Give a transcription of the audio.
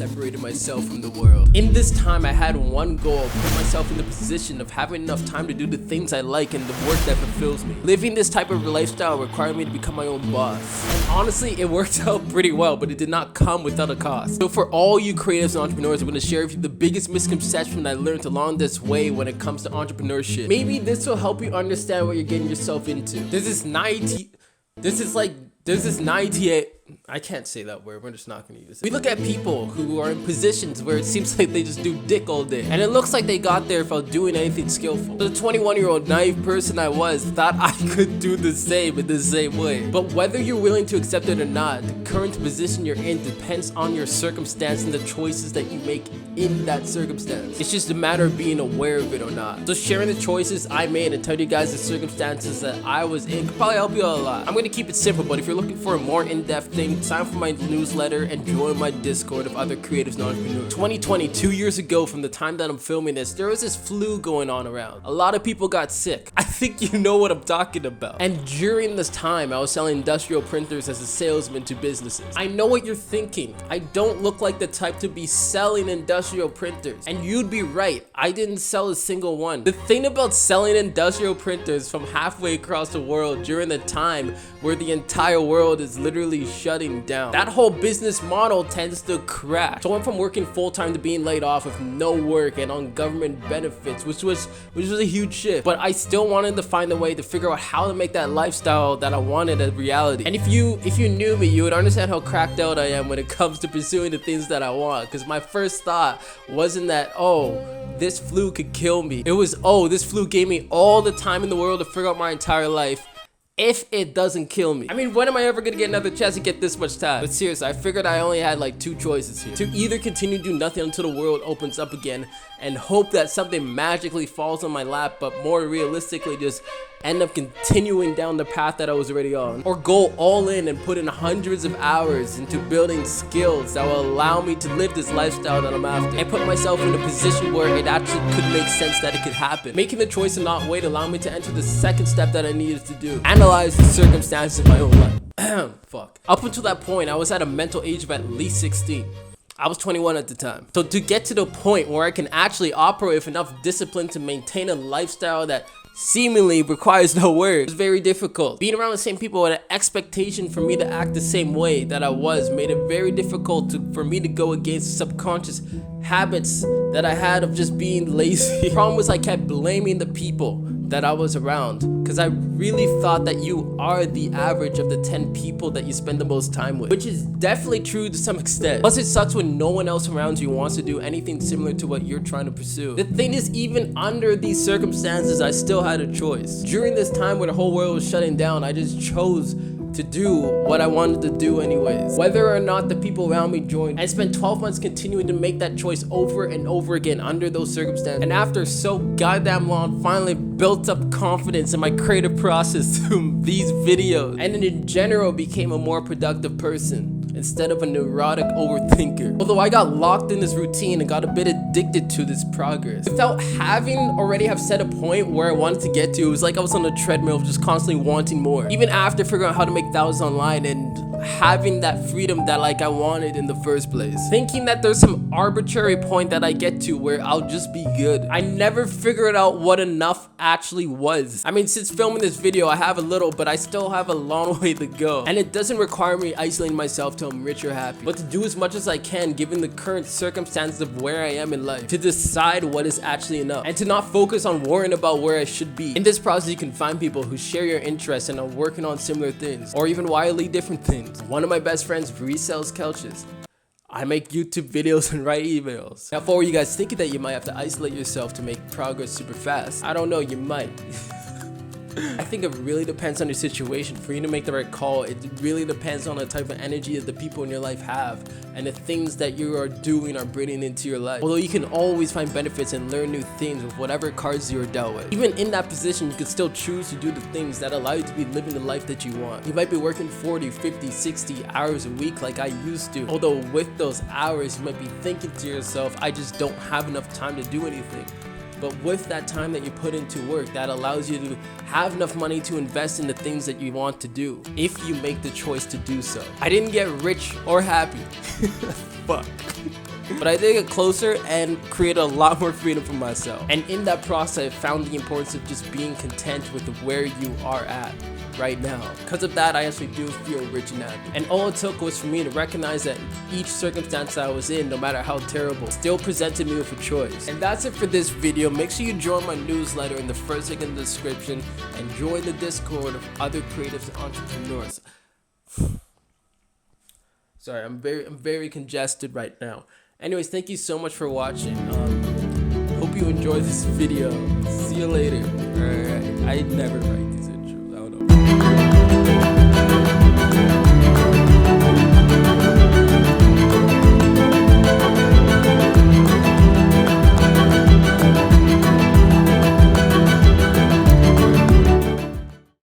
separated myself from the world. In this time, I had one goal: put myself in the position of having enough time to do the things I like and the work that fulfills me. Living this type of lifestyle required me to become my own boss. And honestly, it worked out pretty well, but it did not come without a cost. So for all you creatives and entrepreneurs, I'm going to share with you the biggest misconception I learned along this way when it comes to entrepreneurship. Maybe this will help you understand what you're getting yourself into. There's this 98, I can't say that word, we're just not gonna use it. We look at people who are in positions where it seems like they just do dick all day, and it looks like they got there without doing anything skillful. The 21-year-old naive person I was thought I could do the same in the same way. But whether you're willing to accept it or not, the current position you're in depends on your circumstance and the choices that you make in that circumstance. It's just a matter of being aware of it or not. So sharing the choices I made and tell you guys the circumstances that I was in could probably help you out a lot. I'm gonna keep it simple, but if you're looking for a more in-depth thing, sign up for my newsletter and join my Discord of other creatives and entrepreneurs. 2020, 2 years ago from the time that I'm filming this, there was this flu going on around. A lot of people got sick. I think you know what I'm talking about. And during this time, I was selling industrial printers as a salesman to businesses. I know what you're thinking. I don't look like the type to be selling industrial printers. And you'd be right. I didn't sell a single one. The thing about selling industrial printers from halfway across the world during the time where the entire world is literally shutting down, that whole business model tends to crash. So I went from working full-time to being laid off with no work and on government benefits, which was a huge shift. But I still wanted to find a way to figure out how to make that lifestyle that I wanted a reality. And if you knew me, you would understand how cracked out I am when it comes to pursuing the things that I want. Because my first thought wasn't that, oh, this flu could kill me. It was, oh, this flu gave me all the time in the world to figure out my entire life if it doesn't kill me. I mean, when am I ever gonna get another chance to get this much time? But seriously, I figured I only had like two choices here. To either continue to do nothing until the world opens up again and hope that something magically falls on my lap, but more realistically just end up continuing down the path that I was already on, or go all in and put in hundreds of hours into building skills that will allow me to live this lifestyle that I'm after and put myself in a position where it actually could make sense that it could happen. Making the choice to not wait allowed me to enter the second step that I needed to do: analyze the circumstances of my own life. Fuck. Up until that point, I was at a mental age of at least 16. I was 21 at the time. So to get to the point where I can actually operate with enough discipline to maintain a lifestyle that seemingly requires no work was very difficult. Being around the same people with an expectation for me to act the same way that I was made it very difficult for me to go against subconscious habits that I had of just being lazy. The problem was I kept blaming the people that I was around, because I really thought that you are the average of the 10 people that you spend the most time with, which is definitely true to some extent. Plus, it sucks when no one else around you wants to do anything similar to what you're trying to pursue. The thing is, even under these circumstances, I still had a choice. During this time where the whole world was shutting down, I just chose to do what I wanted to do anyways. Whether or not the people around me joined, I spent 12 months continuing to make that choice over and over again under those circumstances. And after so goddamn long, finally built up confidence in my creative process through these videos, and in general became a more productive person instead of a neurotic overthinker. Although I got locked in this routine and got a bit addicted to this progress. Without having already have set a point where I wanted to get to, it was like I was on a treadmill of just constantly wanting more. Even after figuring out how to make thousands online and having that freedom that I wanted in the first place. Thinking that there's some arbitrary point that I get to where I'll just be good. I never figured out what enough actually was. I mean, since filming this video, I have a little, but I still have a long way to go. And it doesn't require me isolating myself till I'm rich or happy, but to do as much as I can given the current circumstances of where I am in life, to decide what is actually enough, and to not focus on worrying about where I should be. In this process, you can find people who share your interests and are working on similar things, or even wildly different things. One of my best friends resells couches. I make YouTube videos and write emails. Now, for you guys thinking that you might have to isolate yourself to make progress super fast, I don't know, you might. I think it really depends on your situation. For you to make the right call, it really depends on the type of energy that the people in your life have and the things that you are doing are bringing into your life. Although you can always find benefits and learn new things with whatever cards you are dealt with. Even in that position, you can still choose to do the things that allow you to be living the life that you want. You might be working 40, 50, 60 hours a week like I used to. Although with those hours, you might be thinking to yourself, I just don't have enough time to do anything. But with that time that you put into work, that allows you to have enough money to invest in the things that you want to do, if you make the choice to do so. I didn't get rich or happy. fuck? But I did get closer and created a lot more freedom for myself. And in that process, I found the importance of just being content with where you are at right now. Because of that, I actually do feel rich and happy. And all it took was for me to recognize that each circumstance I was in, no matter how terrible, still presented me with a choice. And that's it for this video. Make sure you join my newsletter in the first link in the description and join the Discord of other creatives and entrepreneurs. Sorry, I'm very congested right now. Anyways, thank you so much for watching. Hope you enjoyed this video. See you later. Alright, I never write these videos.